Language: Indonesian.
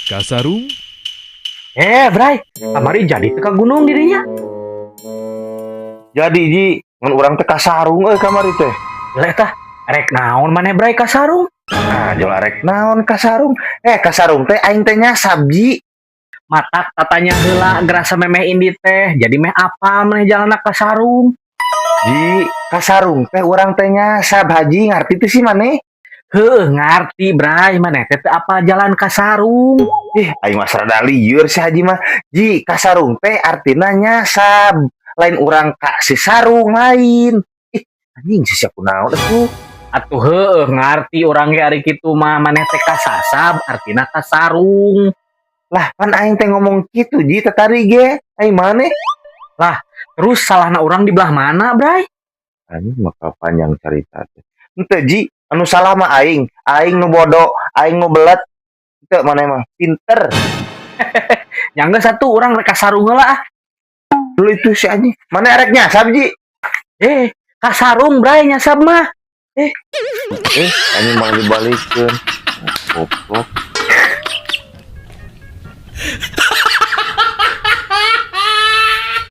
Kasarung, Bray, kamari jadi ke gunung dirinya. Jadi Ji, ngan urang teh kasarung kamari teh. Leh tah, rek naon maneh Bray kasarung? Nah, jol arek naon kasarung? Kasarung teh aing teh nyasab Ji. Matak tatanya heula gerasa memeh indi teh, jadi meh apa maneh jalanna kasarung? Ji, kasarung teh urang teh nyasab Haji, ngarti teh si maneh? Heuh, ngarti Bray, maneh teh teu apa jalan kasarung. Aing mas rada lieur si Haji mah. Ji, kasarung teh artina nyasab. Lain urang ka si sarung lain. Anjing si siapa naon atuh? Atuh heueuh ngarti urang ge ari kitu mah maneh teh kasasab artina kasarung. Lah, kan aing teh ngomong gitu Ji, tetari ge. Aing maneh. Terus salahna urang di belah mana, Bray? Anjing maka panjang cerita teh. Henteu Ji, anu salah mah aing. Aing nu bodoh, aing nu belet. Henteu maneh mah pinter. Yang satu urang rek kasarung heula ah. Dulu itu si anjing. Mana erek nyasab Ji? Kasarung Bray nyasab mah. Anjing malah dibalikeun. Goblok.